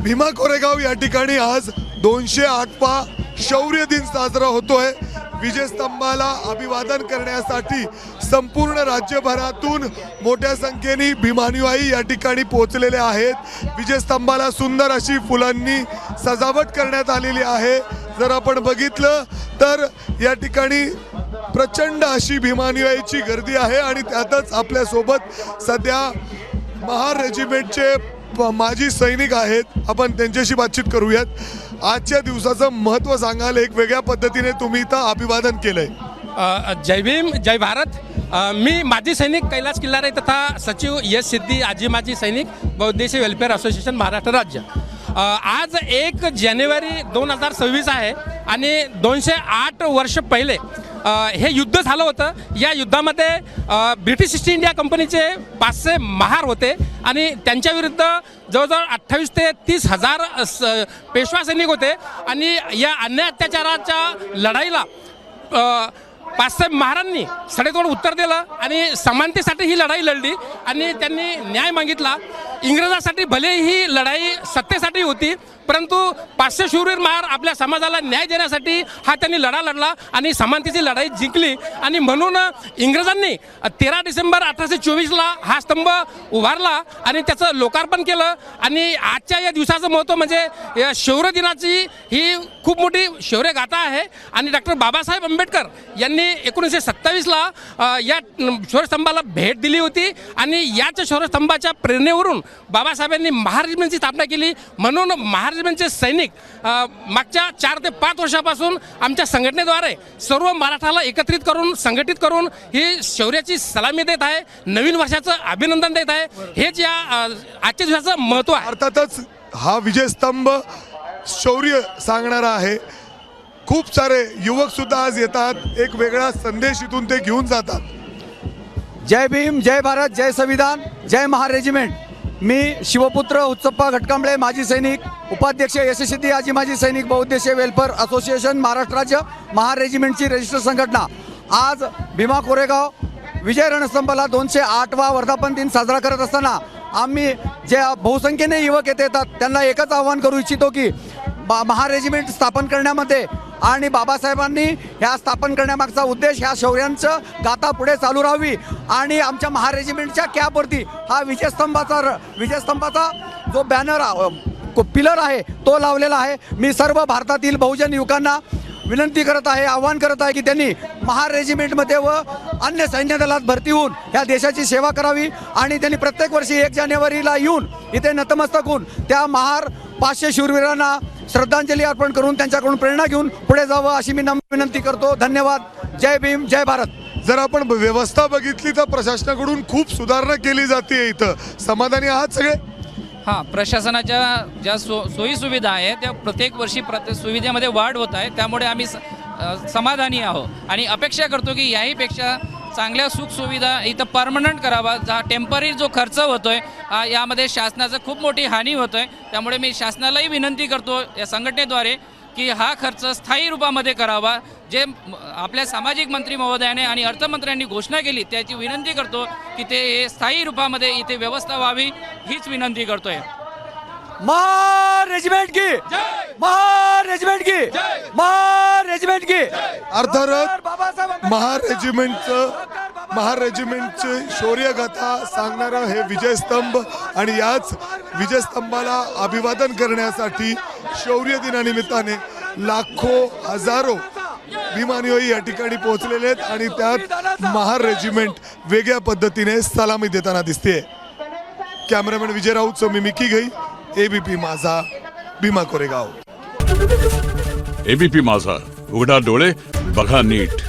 भीमा कोरेगाव या ठिकाणी आज 208वा शौर्य दिन साजरा होतोय। विजयस्तंभाला अभिवादन करण्यासाठी संपूर्ण राज्यभरातून मोठ्या संख्येने भीमानुयायी या ठिकाणी पोहोचलेले आहेत। विजयस्तंभाला सुंदर अशी फुलांनी सजावट करण्यात आलेली आहे। जर आपण बघितलं तर या ठिकाणी प्रचंड अशी भीमानुयायीची गर्दी आहे आणि त्यातच आपल्या सोबत सध्या महार रेजिमेंटचे माजी सैनिक आहेत। आपण त्यांच्याशी बातचीत करूयात। आजच्या दिवसाचं महत्त्व सांगाल, एक वेगळ्या पद्धतीने तुम्ही इथं अभिवादन केलंय। जय भीम जय भारत। मी माजी सैनिक कैलाश किल्लारे तथा सचिव यश सिद्धी आजी माजी सैनिक बहुउद्देशीय वेलफेअर असोसिएशन महाराष्ट्र राज्य। आज 1 जानेवारी 2026 आहे आणि 208 वर्ष पहिले हे युद्ध झालं होतं। या युद्धामध्ये ब्रिटिश ईस्ट इंडिया कंपनीचे 500 महार होते आणि त्यांच्या विरुद्ध जवळजवळ 28 ते 30 हजार पेशवा सैनिक होते आणि या अन्याय अत्याचाराच्या लढाईला 500 महारांनी सडेतोड उत्तर दिलं आणि समानतेसाठी ही लढाई लढली आणि त्यांनी न्याय मागितला। इंग्रजांसाठी भले ही लढाई सत्तेसाठी होती, परंतु 500 शूरवीर महार आपल्या समाजाला न्याय देण्यासाठी हा त्यांनी लढा लढला आणि समानतेची लढाई जिंकली। आणि म्हणून इंग्रजांनी 13 डिसेंबर 1824ला हा स्तंभ उभारला आणि त्याचं लोकार्पण केलं। आणि आजच्या या दिवसाचं महत्त्व म्हणजे या शौर्य दिनाची ही खूप मोठी शौर्यगाथा आहे आणि डॉक्टर बाबासाहेब आंबेडकर यांनी 1927ला या शौर्यस्तंभाला भेट दिली होती आणि याच शौर्यस्तंभाच्या प्रेरणेवरून बाबासाहेबांनी महार रेजिमेंटची स्थापना केली। म्हणून महार रेजिमेंटचे सैनिक मागच्या 4 ते 5 वर्षापासून आमच्या संघटनेद्वारे सर्व महाराष्ट्राला एकत्रित करून संघटित करून ही शौर्याची सलामी देत आहे, नवीन वर्षाचं अभिनंदन देत आहे। हेच या आजच्या दिवसाचं महत्त्व आहे। अर्थातच हा विजयस्तंभ शौर्य सांगणारा आहे। खूप सारे युवक सुद्धा आज येतात, एक वेगळा संदेश इथून ते घेऊन जातात। जय भीम जय भारत जय संविधान जय महार रेजिमेंट। मी शिवपुत्र उत्सप्पा घटकांबळे माजी सैनिक, उपाध्यक्ष यशसिद्धी आजी माजी सैनिक बहुउद्देशीय वेलफेअर असोसिएशन महाराष्ट्र राज्य महार रेजिमेंटची रजिस्टर संघटना आज भीमा कोरेगाव विजय रणस्तंभाला 208वा वर्धापन दिन साजरा करत असताना आम्ही जे बहुसंख्येने युवक येतात त्यांना एकच आवाहन करू इच्छितो की महार रेजिमेंट स्थापन करण्यामध्ये आणि बाबासाहेबांनी ह्या स्थापन करण्यामागचा उद्देश ह्या शौर्यांचं गाथा पुढे चालू राहावी आणि आमच्या महार रेजिमेंटच्या कॅपवरती हा विजयस्तंभाचा जो बॅनर पिलर आहे तो लावलेला आहे। मी सर्व भारतातील बहुजन युवकांना विनंती करत आहे, आवाहन करत आहे की त्यांनी महार रेजिमेंटमध्ये व अन्य सैन्य दलात भरती होऊन ह्या देशाची सेवा करावी आणि त्यांनी प्रत्येक वर्षी 1 जानेवारीला येऊन इथे नतमस्तक होऊन त्या महार 500 शूरवीरांना श्रद्धांजली अर्पण करून त्यांच्याकडून प्रेरणा घेऊन पुढे जावं अशी मी नम्र विनंती करतो। धन्यवाद। जय भीम जय भारत। जर आपण व्यवस्था बघितली तर प्रशासनाकडून खूप सुधारणा केली जाते। इथं समाधानी आहात सगळे? हां, प्रशासनाच्या ज्या सोयी सुविधा आहेत त्या प्रत्येक वर्षी सुविधेमध्ये वाढ होत आहे, त्यामुळे आम्ही समाधानी आहोत आणि अपेक्षा करतो की याहीपेक्षा चांगल्या सुखसुविधा इथं परमनंट करावा। टेम्पररी जो खर्च होतोय यामध्ये शासनाचं खूप मोठी हानी होतोय, त्यामुळे मी शासनालाही विनंती करतो या संघटनेद्वारे की हा खर्च स्थायी रूपामध्ये करावा। जे आपल्या सामाजिक मंत्री महोदयाने आणि अर्थमंत्र्यांनी घोषणा केली त्याची विनंती करतो की ते स्थायी रूपामध्ये इथे व्यवस्था व्हावी, हीच विनंती करतोय। महार रेजिमेंट की महार रेजिमेंट की महार रेजिमेंट की। अर्थात महार रेजिमेंटचे शौर्यगाथा सांगणारं हे विजयस्तंभ आणि याच विजयस्तंभाला अभिवादन करण्यासाठी शौर्य दिनानिमित्ताने लाखो हजारो भीमानुयायी या ठिकाणी पोहोचलेले आहेत आणि त्यात महार रेजिमेंट वेगळ्या पद्धतीने सलामी देताना दिसते। कॅमेरामॅन विजय राऊतसह मी मिकी घई, एबीपी माझा, भीमा कोरेगाव। एबीपी माझा, उघडा डोळे बघा नीट।